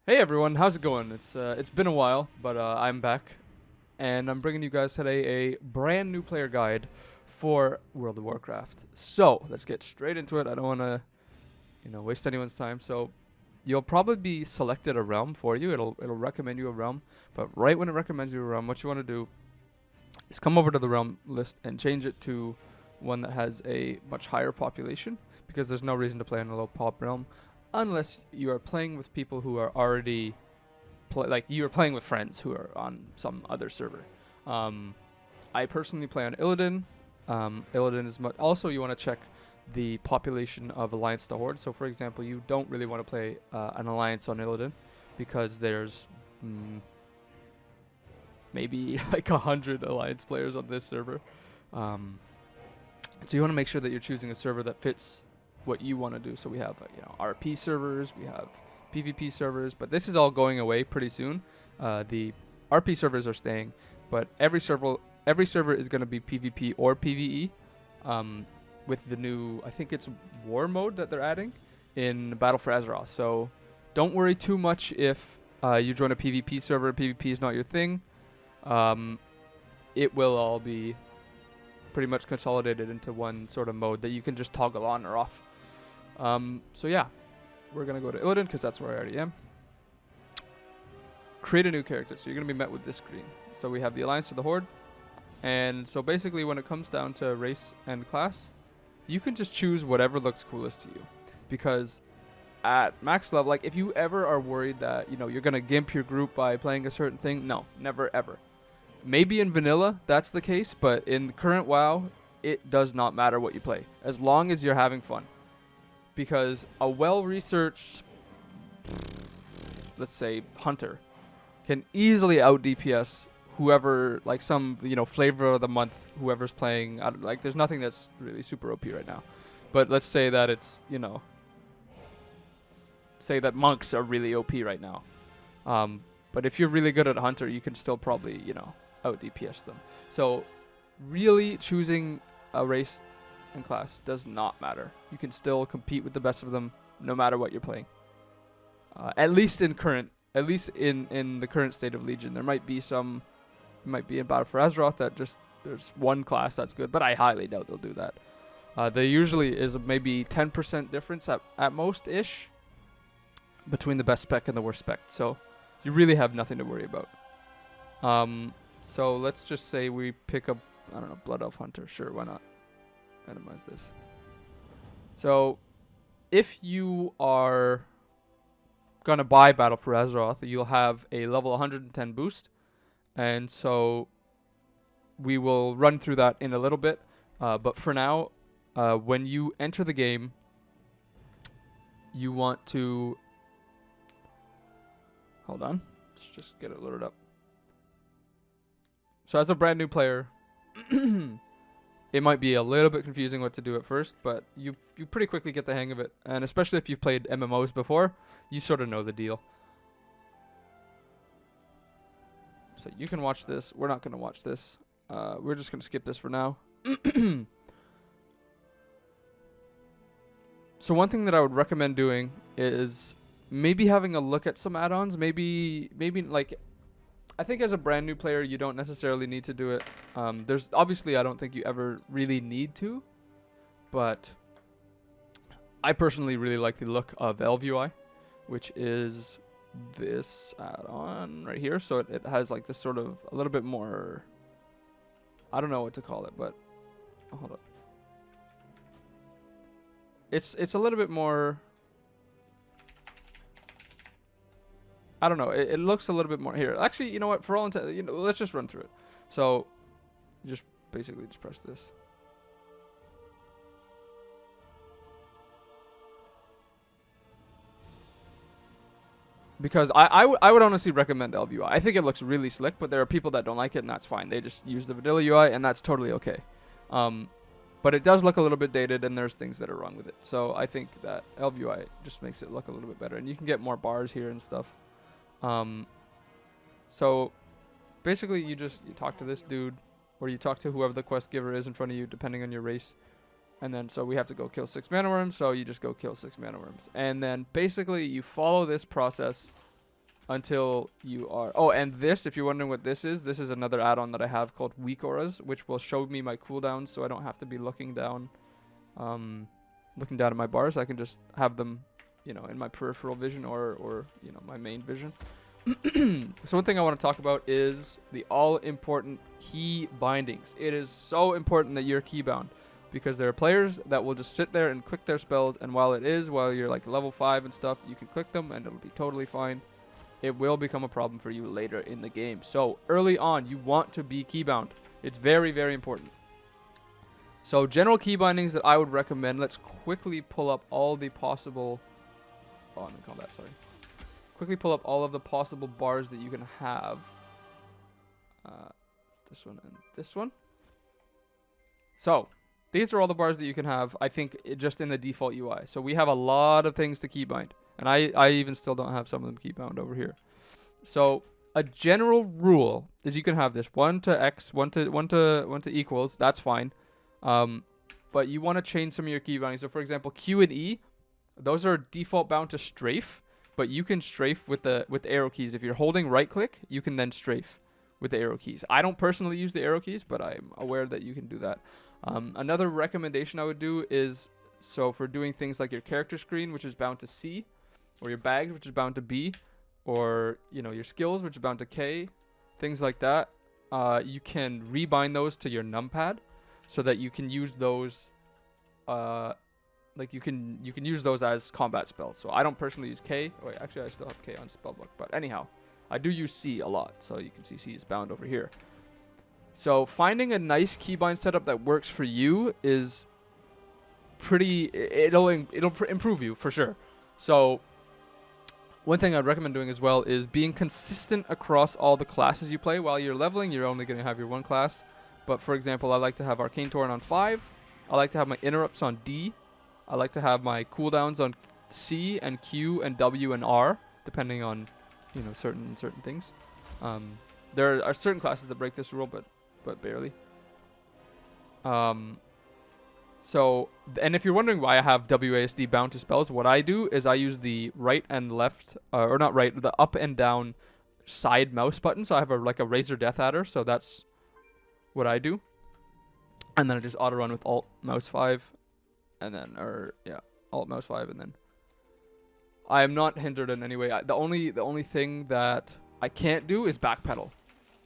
Hey everyone, how's it going? It's been a while, but I'm back, and I'm bringing you guys today a brand new player guide for World of Warcraft. So let's get straight into it. I don't want to, waste anyone's time. So you'll probably be selected a realm for you. It'll recommend you a realm, but right when it recommends you a realm, what you want to do is come over to the realm list and change it to one that has a much higher population, because there's no reason to play in a low pop realm unless you are playing with people who are already like you are playing with friends who are on some other server. I personally play on Illidan. Illidan is also, you want to check the population of Alliance to Horde. So for example, you don't really want to play an Alliance on Illidan because there's maybe like 100 Alliance players on this server. So you want to make sure that you're choosing a server that fits what you want to do. So we have RP servers, we have PvP servers, but this is all going away pretty soon. The RP servers are staying, but every server is going to be PvP or PvE, with the new, I think it's war mode that they're adding in Battle for Azeroth. So don't worry too much if you join a PvP server. PvP is not your thing. It will all be pretty much consolidated into one sort of mode that you can just toggle on or off. So yeah, we're going to go to Illidan because that's where I already am. Create a new character. So you're going to be met with this screen. So we have the Alliance of the Horde. And so basically when it comes down to race and class, you can just choose whatever looks coolest to you. Because at max level, like if you ever are worried that, you're going to gimp your group by playing a certain thing, no, never ever. Maybe in vanilla that's the case, but in current WoW, it does not matter what you play as long as you're having fun. Because a well-researched, let's say, hunter can easily out DPS whoever, like some, flavor of the month, whoever's playing. Like, there's nothing that's really super OP right now. But let's say that it's, say that monks are really OP right now. But if you're really good at hunter, you can still probably, out DPS them. So really choosing a race and class does not matter. You can still compete with the best of them no matter what you're playing. At least in the current state of Legion. There might be some, in Battle for Azeroth that just there's one class that's good, but I highly doubt they'll do that. There usually is maybe 10% difference at most ish between the best spec and the worst spec. So you really have nothing to worry about. So let's just say we pick up, I don't know, Blood Elf Hunter. Sure, why not? Randomize this. So if you are gonna buy Battle for Azeroth, you'll have a level 110 boost, and so we will run through that in a little bit. But for now, when you enter the game, you want to hold on. Let's just get it loaded up. So as a brand new player, it might be a little bit confusing what to do at first, but you pretty quickly get the hang of it. And especially if you've played MMOs before, you sort of know the deal. So you can watch this. We're not going to watch this. We're just going to skip this for now. So one thing that I would recommend doing is maybe having a look at some add-ons. Maybe like, I think as a brand new player, you don't necessarily need to do it. There's obviously, I don't think you ever really need to, but I personally really like the look of ElvUI, which is this add-on right here. So it has like this sort of a little bit more, I don't know what to call it, but hold up. It's a little bit more, I don't know. It looks a little bit more here. Actually, you know what? For all intents, let's just run through it. So, just basically just press this. Because I would honestly recommend ElvUI. I think it looks really slick, but there are people that don't like it, and that's fine. They just use the vanilla UI, and that's totally okay. But it does look a little bit dated, and there's things that are wrong with it. So I think that ElvUI just makes it look a little bit better, and you can get more bars here and stuff. So basically you talk to this dude, or you talk to whoever the quest giver is in front of you, depending on your race. And then so we have to go kill 6 mana worms, so you just go kill 6 mana worms. And then basically you follow this process until you are... Oh, and this, if you're wondering what this is another add-on that I have called Weak Auras, which will show me my cooldowns so I don't have to be looking down at my bars. I can just have them, you know, in my peripheral vision or you know, my main vision. So one thing I want to talk about is the all-important key bindings. It is so important that you're key bound, because there are players that will just sit there and click their spells, and while you're like level 5 and stuff, you can click them and it'll be totally fine. It will become a problem for you later in the game. So early on, you want to be keybound. It's very, very important. So general key bindings that I would recommend. Let's quickly pull up all the possible... Oh, I'm in combat, sorry. Quickly pull up all of the possible bars that you can have. This one and this one. So these are all the bars that you can have, I think, just in the default UI. So we have a lot of things to keybind. And I even still don't have some of them keybound over here. So a general rule is you can have this 1 to X, 1 to equals. That's fine. But you want to change some of your key bindings. So for example, Q and E, those are default bound to strafe, but you can strafe with the arrow keys. If you're holding right click, you can then strafe with the arrow keys. I don't personally use the arrow keys, but I'm aware that you can do that. Another recommendation I would do is, so for doing things like your character screen, which is bound to C, or your bags, which is bound to B, or, you know, your skills, which is bound to K, things like that. You can rebind those to your numpad so that you can use those, like you can use those as combat spells. So I don't personally use K. Wait, actually I still have K on spellbook, but anyhow, I do use C a lot. So you can see C is bound over here. So finding a nice keybind setup that works for you is pretty, it'll improve you for sure. So one thing I'd recommend doing as well is being consistent across all the classes you play. While you're leveling, you're only going to have your one class. But for example, I like to have Arcane Torrent on 5. I like to have my interrupts on D. I like to have my cooldowns on C and Q and W and R, depending on, you know, certain things. There are certain classes that break this rule, but barely. So, and if you're wondering why I have WASD bound to spells, what I do is I use the right and left, or not right, the up and down side mouse button. So I have like a Razor Death Adder. So that's what I do. And then I just auto run with Alt mouse 5, and then, Alt mouse 5, and then I am not hindered in any way. The only thing that I can't do is backpedal.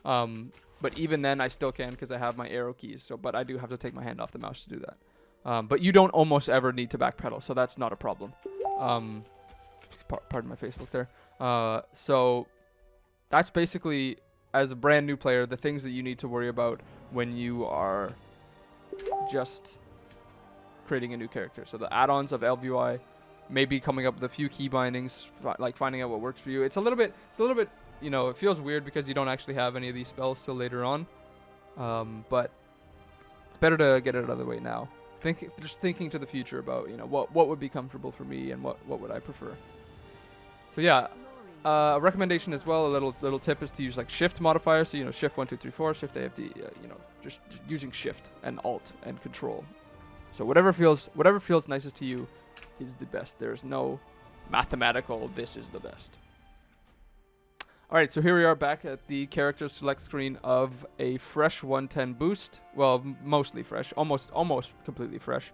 But even then I still can because I have my arrow keys. So, but I do have to take my hand off the mouse to do that. But you don't almost ever need to backpedal, so that's not a problem. Pardon my Facebook there. So that's basically, as a brand new player, the things that you need to worry about when you are just creating a new character. So the add-ons of LBUI, maybe coming up with a few key bindings, like finding out what works for you. It's a little bit, you know, it feels weird because you don't actually have any of these spells till later on. But it's better to get it out of the way now. Just thinking to the future about, you know, what would be comfortable for me and what would I prefer. So yeah, a recommendation as well, a little tip is to use like shift modifiers. So, you know, shift 1 2 3 4, shift AFD, you know, just using shift and alt and control. So whatever feels nicest to you is the best. There's no mathematical this is the best. All right, so here we are back at the character select screen of a fresh 110 boost. Well, mostly fresh, almost completely fresh.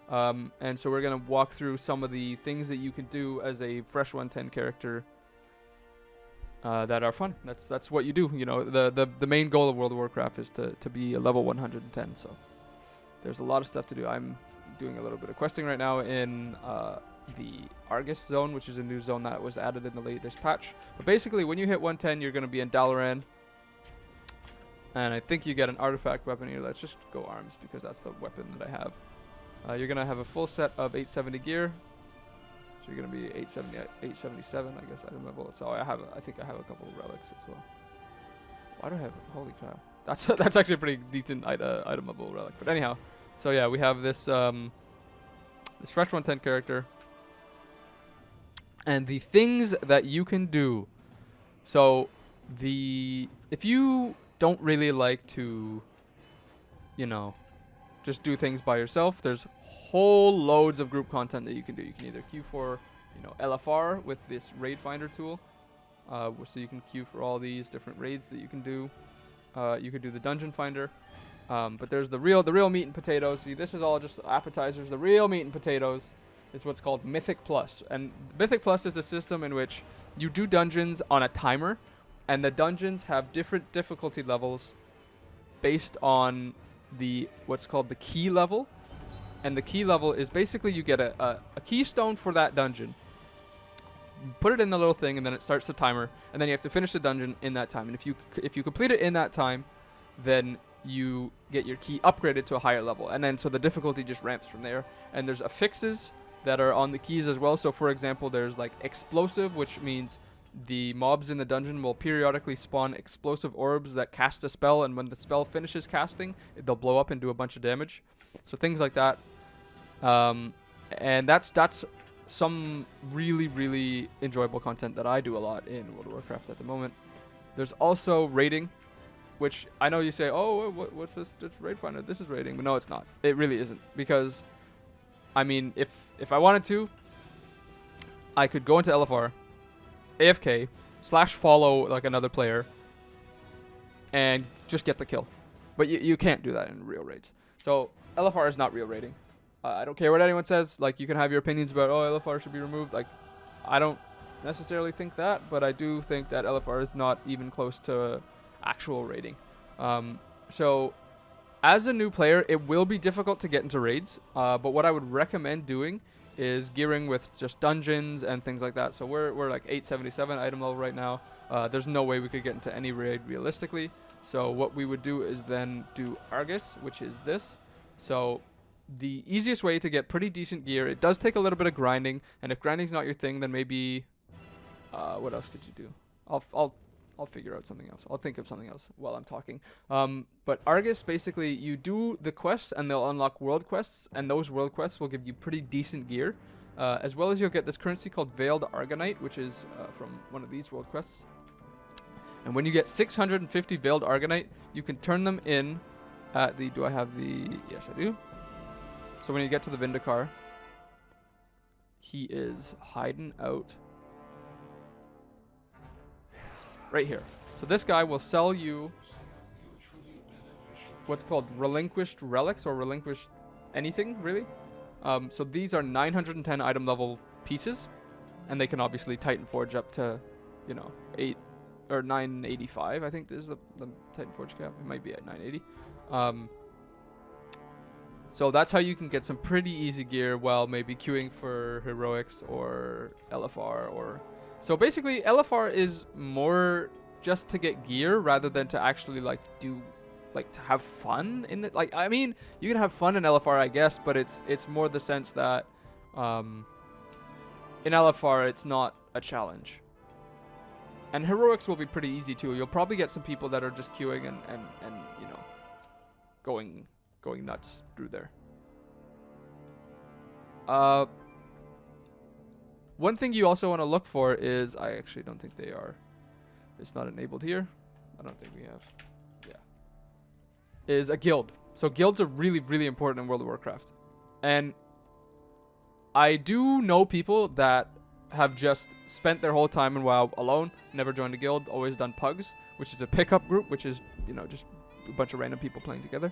And so we're gonna walk through some of the things that you can do as a fresh 110 character that are fun. That's what you do. You know, the main goal of World of Warcraft is to be a level 110. So there's a lot of stuff to do. I'm doing a little bit of questing right now in the Argus zone, which is a new zone that was added in the latest patch. But basically, when you hit 110, you're going to be in Dalaran. And I think you get an artifact weapon here. Let's just go arms because that's the weapon that I have. You're going to have a full set of 870 gear. So you're going to be 870, 877, I guess, item level. So I think I have a couple of relics as well. Why do I have, holy crap. That's actually a pretty decent item level relic. But anyhow, so yeah, we have this this fresh 110 character. And the things that you can do. So if you don't really like to, you know, just do things by yourself, there's whole loads of group content that you can do. You can either queue for, you know, LFR with this raid finder tool. So you can queue for all these different raids that you can do. You could do the dungeon finder. But there's the real meat and potatoes. See, this is all just appetizers. The real meat and potatoes is what's called Mythic Plus. And Mythic Plus is a system in which you do dungeons on a timer, and the dungeons have different difficulty levels based on what's called the key level. And the key level is basically you get a keystone for that dungeon. You put it in the little thing, and then it starts the timer, and then you have to finish the dungeon in that time. And if you complete it in that time, then you get your key upgraded to a higher level, and then so the difficulty just ramps from there. And there's affixes that are on the keys as well. So for example, there's like explosive, which means the mobs in the dungeon will periodically spawn explosive orbs that cast a spell, and when the spell finishes casting, they'll blow up and do a bunch of damage. So things like that. And that's some really enjoyable content that I do a lot in World of Warcraft at the moment. There's also raiding, which I know you say, oh, what's this? It's Raid Finder. This is raiding. But no, it's not. It really isn't. Because, I mean, if I wanted to, I could go into LFR, AFK, /follow like another player, and just get the kill. But you can't do that in real raids. So LFR is not real raiding. I don't care what anyone says. Like, you can have your opinions about, oh, LFR should be removed. Like, I don't necessarily think that, but I do think that LFR is not even close to actual raiding. So as a new player, it will be difficult to get into raids, but what I would recommend doing is gearing with just dungeons and things like that. So we're like 877 item level right now. There's no way we could get into any raid realistically. So what we would do is then do Argus, which is this. So the easiest way to get pretty decent gear, it does take a little bit of grinding, and if grinding's not your thing, then maybe what else could you do? I'll figure out something else. I'll think of something else while I'm talking. But Argus, basically, you do the quests, and they'll unlock world quests, and those world quests will give you pretty decent gear, as well as you'll get this currency called Veiled Argonite, which is from one of these world quests. And when you get 650 Veiled Argonite, you can turn them in at the... Do I have the... Yes, I do. So when you get to the Vindikar, he is hiding out right here. So this guy will sell you what's called relinquished relics, or relinquished anything, really. So these are 910 item level pieces, and they can obviously Titan Forge up to, 8 or 985. I think this is the Titan Forge cap. It might be at 980. So that's how you can get some pretty easy gear while maybe queuing for heroics or LFR or... So basically LFR is more just to get gear rather than to actually to have fun in it. Like, I mean, you can have fun in LFR, I guess, but it's more the sense that in LFR it's not a challenge. And heroics will be pretty easy too. You'll probably get some people that are just queuing and going nuts through there. One thing you also want to look for is, I actually don't think they are. It's not enabled here. I don't think we have. Yeah. Is a guild. So guilds are really important in World of Warcraft. And I do know people that have just spent their whole time in WoW alone, never joined a guild, always done pugs, which is a pickup group, which is, just a bunch of random people playing together.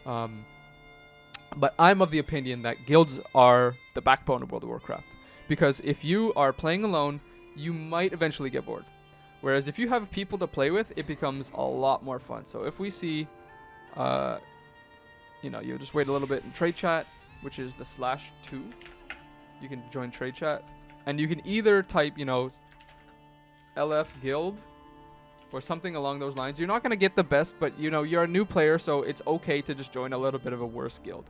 But I'm of the opinion that guilds are the backbone of World of Warcraft. Because if you are playing alone, you might eventually get bored. Whereas if you have people to play with, it becomes a lot more fun. So if we see, you just wait a little bit in trade chat, which is the /2. You can join trade chat. And you can either type, LF guild or something along those lines. You're not going to get the best, but, you're a new player, so it's okay to just join a little bit of a worse guild.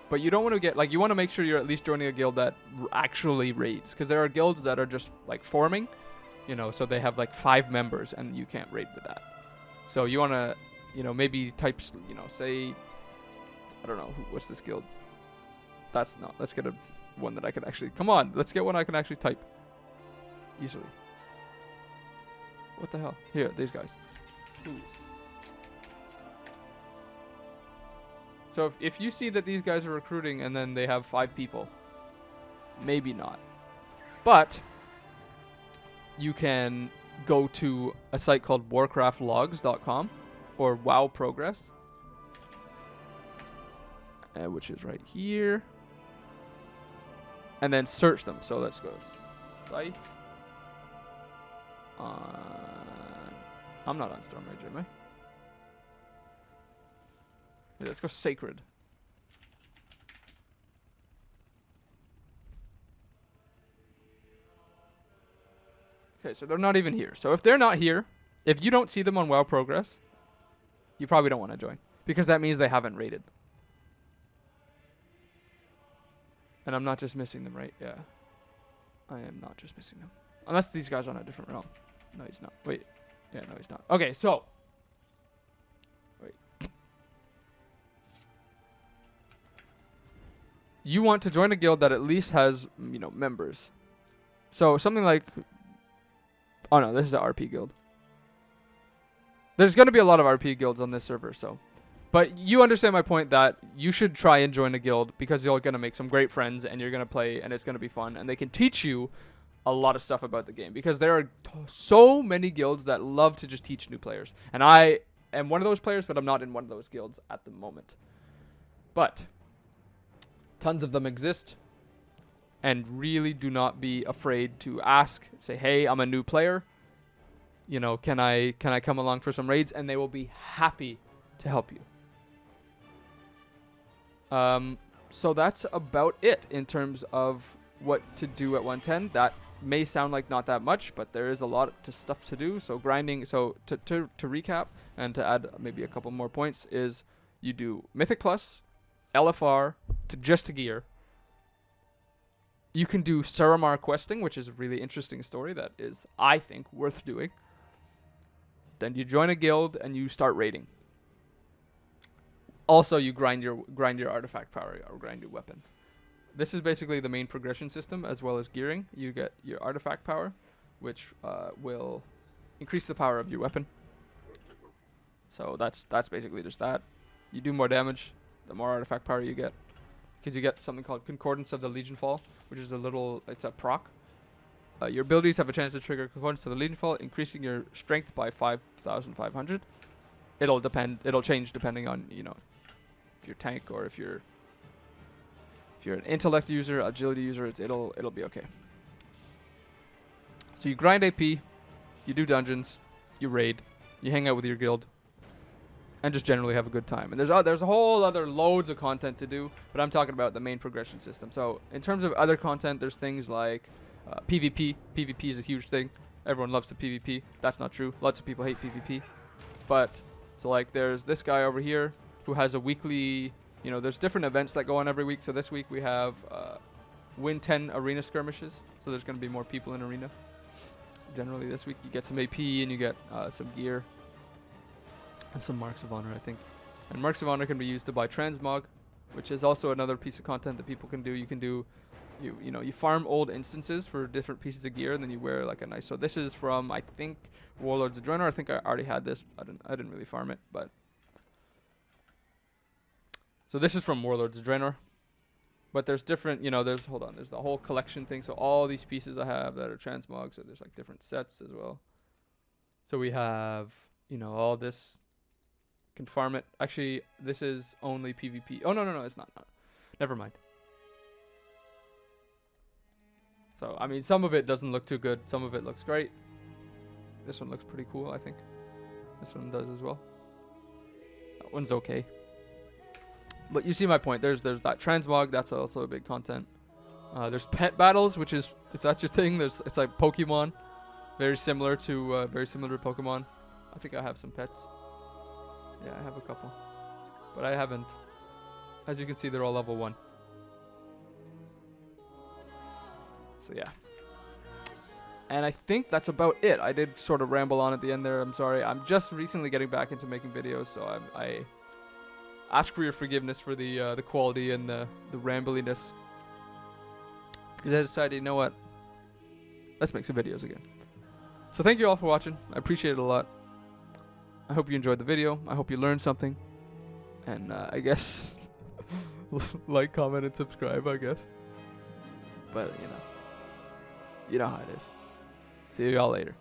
But you don't want to get, you want to make sure you're at least joining a guild that actually raids. Because there are guilds that are just, forming, so they have, 5 members, and you can't raid with that. So you want to, maybe type, say, I don't know, what's this guild? Let's get one that I can actually, come on, let's get one I can actually type easily. What the hell? Here, these guys. Ooh. So if you see that these guys are recruiting and then they have 5 people, maybe not. But you can go to a site called warcraftlogs.com or WoW Progress, which is right here, and then search them. So let's go site. I'm not on Stormrage, am I? Yeah, let's go Sacred. Okay, so they're not even here. So if they're not here, if you don't see them on WoW Progress, you probably don't want to join, because that means they haven't raided. And I'm not just missing them, right? Yeah. I am not just missing them. Unless these guys are on a different realm. No, he's not. Wait. Yeah, no, he's not. Okay, so. Wait. You want to join a guild that at least has, you know, members. So something like... Oh no, this is an RP guild. There's going to be a lot of RP guilds on this server, so... But you understand my point that you should try and join a guild, because you're going to make some great friends and you're going to play and it's going to be fun, and they can teach you a lot of stuff about the game, because there are so many guilds that love to just teach new players. And I am one of those players, but I'm not in one of those guilds at the moment. But tons of them exist, and really do not be afraid to ask, say, hey, I'm a new player. You know, can I come along for some raids? And they will be happy to help you. So that's about it in terms of what to do at 110. That may sound like not that much, but there is a lot of stuff to do. So grinding, so to recap and to add maybe a couple more points, is you do Mythic Plus, LFR, to gear. You can do Suramar questing, which is a really interesting story that is, I think, worth doing. Then you join a guild and you start raiding. Also, you grind your artifact power or grind your weapon. This is basically the main progression system, as well as gearing. You get your artifact power, which will increase the power of your weapon. So that's basically just that. You do more damage, the more artifact power you get, because you get something called Concordance of the Legion Fall, which is it's a proc. Your abilities have a chance to trigger Concordance of the Legion Fall, increasing your strength by 5,500. It'll change depending on, you know, if you're tank or if you're an intellect user, agility user, it'll be okay. So you grind AP, you do dungeons, you raid, you hang out with your guild, and just generally have a good time. And there's a whole other loads of content to do, but I'm talking about the main progression system. So in terms of other content, there's things like PvP. PvP is a huge thing. Everyone loves the PvP. That's not true. Lots of people hate PvP. But so like there's this guy over here who has a weekly, you know, there's different events that go on every week. So this week we have win 10 arena skirmishes. So there's going to be more people in arena. Generally this week you get some AP and you get some gear and some Marks of Honor, I think. And Marks of Honor can be used to buy transmog, which is also another piece of content that people can do. You can do, you know, you farm old instances for different pieces of gear, and then you wear like a nice. So this is from, I think, Warlords of Draenor. I think I already had this. I didn't really farm it, but so this is from Warlords of Draenor. But there's different, you know, there's the whole collection thing. So all these pieces I have that are transmog. So there's like different sets as well. So we have, you know, all this. Can farm it. Actually, this is only PvP. Oh no, it's not. Never mind. So I mean, some of it doesn't look too good. Some of it looks great. This one looks pretty cool, I think. This one does as well. That one's okay. But you see my point. There's that transmog. That's also a big content. There's pet battles, which is, if that's your thing, it's like Pokemon, very similar to Pokemon. I think I have some pets. Yeah, I have a couple, but I haven't. As you can see, they're all level 1. So yeah. And I think that's about it. I did sort of ramble on at the end there. I'm sorry. I'm just recently getting back into making videos, so I ask for your forgiveness for the quality and the rambliness. Because I decided, you know what? Let's make some videos again. So thank you all for watching. I appreciate it a lot. I hope you enjoyed the video. I hope you learned something. And I guess like, comment, and subscribe, I guess. But, you know how it is. See you all later.